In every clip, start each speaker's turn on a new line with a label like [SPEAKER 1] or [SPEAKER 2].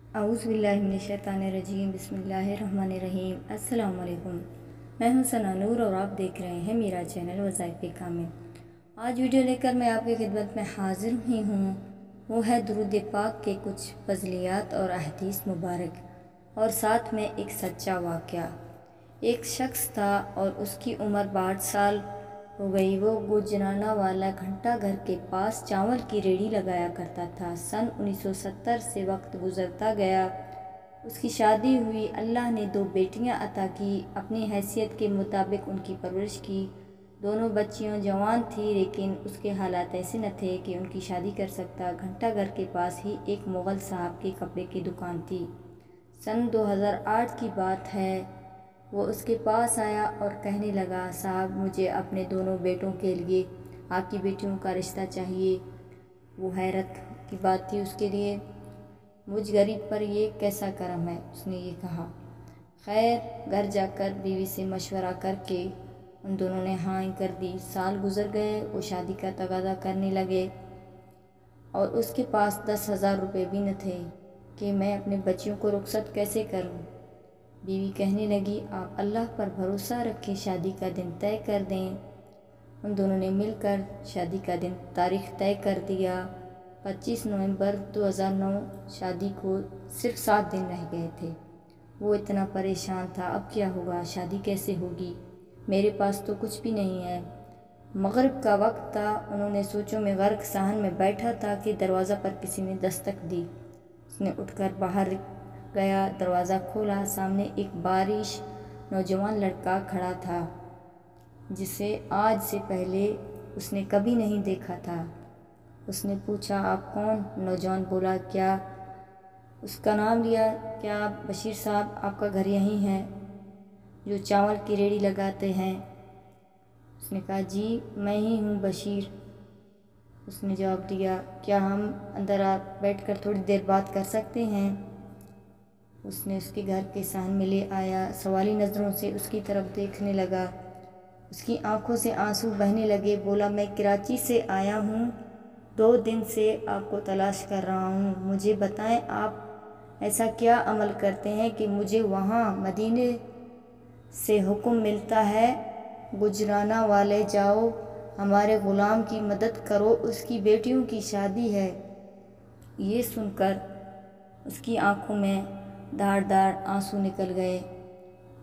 [SPEAKER 1] اعوذ باللہ من الشیطان الرجیم، بسم اللہ الرحمن الرحیم۔ السلام علیکم، میں ہوں ثنا نور اور آپ دیکھ رہے ہیں میرا چینل وظائف کامل۔ آج ویڈیو لے کر میں آپ کی خدمت میں حاضر ہوئی ہوں، وہ ہے درود پاک کے کچھ فضلیات اور احادیث مبارک، اور ساتھ میں ایک سچا واقعہ۔ ایک شخص تھا اور اس کی عمر 62 سال ہو گئی۔ وہ گجرانہ والا گھنٹہ گھر کے پاس چاول کی ریڑھی لگایا کرتا تھا۔ سن 1970 سے وقت گزرتا گیا، اس کی شادی ہوئی، اللہ نے 2 بیٹیاں عطا کی، اپنی حیثیت کے مطابق ان کی پرورش کی۔ دونوں بچیاں جوان تھیں، لیکن اس کے حالات ایسے نہ تھے کہ ان کی شادی کر سکتا۔ گھنٹہ گھر کے پاس ہی ایک مغل صاحب کی کپڑے کی دکان تھی۔ سن 2008 کی بات ہے، وہ اس کے پاس آیا اور کہنے لگا، صاحب مجھے اپنے دونوں بیٹوں کے لیے آپ کی بیٹیوں کا رشتہ چاہیے۔ وہ حیرت کی بات تھی اس کے لیے، مجھ غریب پر یہ کیسا کرم ہے، اس نے یہ کہا۔ خیر، گھر جا کر بیوی سے مشورہ کر کے ان دونوں نے ہاں کر دی۔ سال گزر گئے، وہ شادی کا تقاضا کرنے لگے اور اس کے پاس 10,000 روپے بھی نہ تھے کہ میں اپنے بچیوں کو رخصت کیسے کروں۔ بیوی کہنے لگی، آپ اللہ پر بھروسہ رکھیں، شادی کا دن طے کر دیں۔ ان دونوں نے مل کر شادی کا دن تاریخ طے کر دیا۔ 25 نومبر 2009 شادی کو صرف 7 دن رہ گئے تھے۔ وہ اتنا پریشان تھا، اب کیا ہوگا، شادی کیسے ہوگی، میرے پاس تو کچھ بھی نہیں ہے۔ مغرب کا وقت تھا، انہوں نے سوچوں میں غرق صحن میں بیٹھا تھا کہ دروازہ پر کسی نے دستک دی۔ اس نے اٹھ کر باہر گیا، دروازہ کھولا، سامنے ایک بارش نوجوان لڑکا کھڑا تھا جسے آج سے پہلے اس نے کبھی نہیں دیکھا تھا۔ اس نے پوچھا، آپ کون؟ نوجوان بولا، کیا؟ اس کا نام لیا، کیا بشیر صاحب آپ کا گھر یہیں ہے جو چاول کی ریڑھی لگاتے ہیں؟ اس نے کہا، جی میں ہی ہوں بشیر۔ اس نے جواب دیا، کیا ہم اندر بیٹھ کر تھوڑی دیر بات کر سکتے ہیں؟ اس نے اس کے گھر کے صحن میں لے آیا، سوالی نظروں سے اس کی طرف دیکھنے لگا، اس کی آنکھوں سے آنسو بہنے لگے۔ بولا، میں کراچی سے آیا ہوں، 2 دن سے آپ کو تلاش کر رہا ہوں، مجھے بتائیں آپ ایسا کیا عمل کرتے ہیں کہ مجھے وہاں مدینے سے حکم ملتا ہے، گجرانہ والے جاؤ، ہمارے غلام کی مدد کرو، اس کی بیٹیوں کی شادی ہے۔ یہ سن کر اس کی آنکھوں میں دھاڑ دھاڑ آنسو نکل گئے،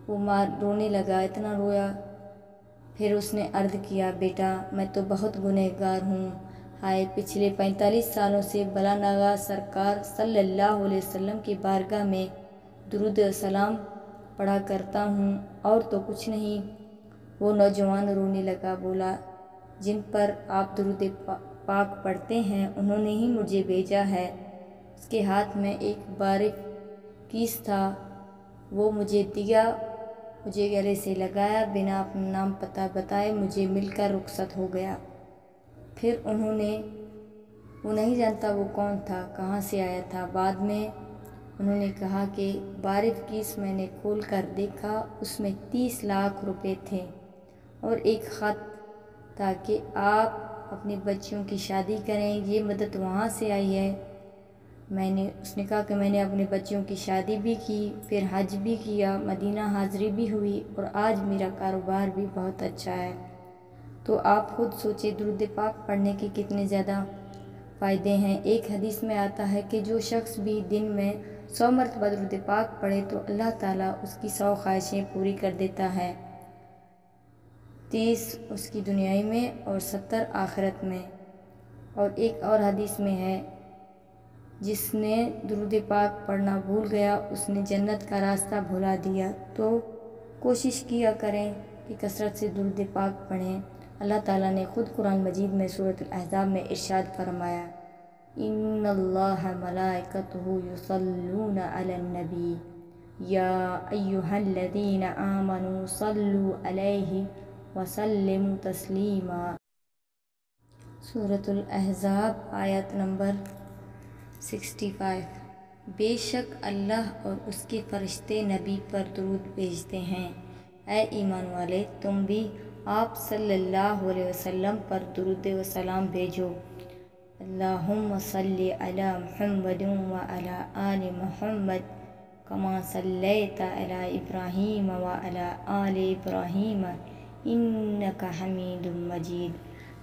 [SPEAKER 1] وہ رونے لگا، اتنا رویا۔ پھر اس نے عرض کیا، بیٹا میں تو بہت گنہگار ہوں، ہائے پچھلے 45 سالوں سے بلانگاہ سرکار صلی اللہ علیہ وسلم کی بارگاہ میں درود و سلام پڑھا کرتا ہوں، اور تو کچھ نہیں۔ وہ نوجوان رونے لگا، بولا، جن پر آپ درود پاک پڑھتے ہیں انہوں نے ہی مجھے بھیجا ہے۔ اس کے ہاتھ میں ایک باریک کیس تھا، وہ مجھے دیا، مجھے گلے سے لگایا، بنا اپنا نام پتہ بتائے مجھے مل کر رخصت ہو گیا۔ پھر وہ نہیں جانتا وہ کون تھا، کہاں سے آیا تھا۔ بعد میں انہوں نے کہا کہ باریک کیس میں نے کھول کر دیکھا، اس میں 30 لاکھ روپے تھے اور ایک خط تھا کہ آپ اپنی بچیوں کی شادی کریں، یہ مدد وہاں سے آئی ہے۔ اس نے کہا کہ میں نے اپنی بچیوں کی شادی بھی کی، پھر حج بھی کیا، مدینہ حاضری بھی ہوئی، اور آج میرا کاروبار بھی بہت اچھا ہے۔ تو آپ خود سوچیں درود پاک پڑھنے کے کتنے زیادہ فائدے ہیں۔ ایک حدیث میں آتا ہے کہ جو شخص بھی دن میں 100 مرتبہ درود پاک پڑھے تو اللہ تعالیٰ اس کی 100 خواہشیں پوری کر دیتا ہے، 30 اس کی دنیائی میں اور 70 آخرت میں۔ اور ایک اور حدیث میں ہے، جس نے درود پاک پڑھنا بھول گیا اس نے جنت کا راستہ بھلا دیا۔ تو کوشش کیا کریں کہ کثرت سے درود پاک پڑھیں۔ اللہ تعالیٰ نے خود قرآن مجید میں سورۃ الاحزاب میں ارشاد فرمایا، ان اللہ ملائکتہ یصلون علی النبی یا ایھا الذین آمنوا صلوا علیہ وسلموا تسلیما۔ سورۃ الاحزاب آیت نمبر 65۔ بے شک اللہ اور اس کے فرشتے نبی پر درود بھیجتے ہیں، اے ایمان والے تم بھی آپ صلی اللہ علیہ وسلم پر درود و سلام بھیجو۔ اللہم صلی علی محمد وعلی آل محمد کما صلیت علی ابراہیم وعلی آل ابراہیم انک حمید مجید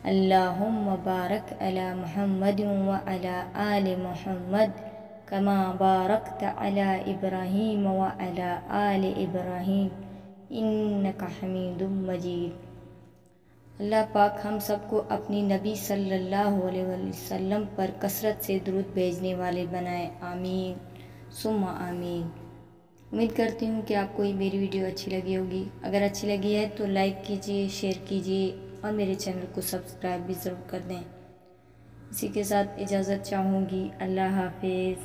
[SPEAKER 1] اللہم بارک علی محمد وعلی آل محمد کما بارکت علی ابراہیم وعلی آل ابراہیم انک حمید مجید۔ اللہ پاک ہم سب کو اپنی نبی صلی اللہ علیہ وسلم پر کثرت سے درود بھیجنے والے بنائے، آمین ثم آمین۔ امید کرتی ہوں کہ آپ کو یہ میری ویڈیو اچھی لگی ہوگی۔ اگر اچھی لگی ہے تو لائک کیجیے، شیئر کیجیے اور میرے چینل کو سبسکرائب بھی ضرور کر دیں۔ اسی کے ساتھ اجازت چاہوں گی، اللہ حافظ۔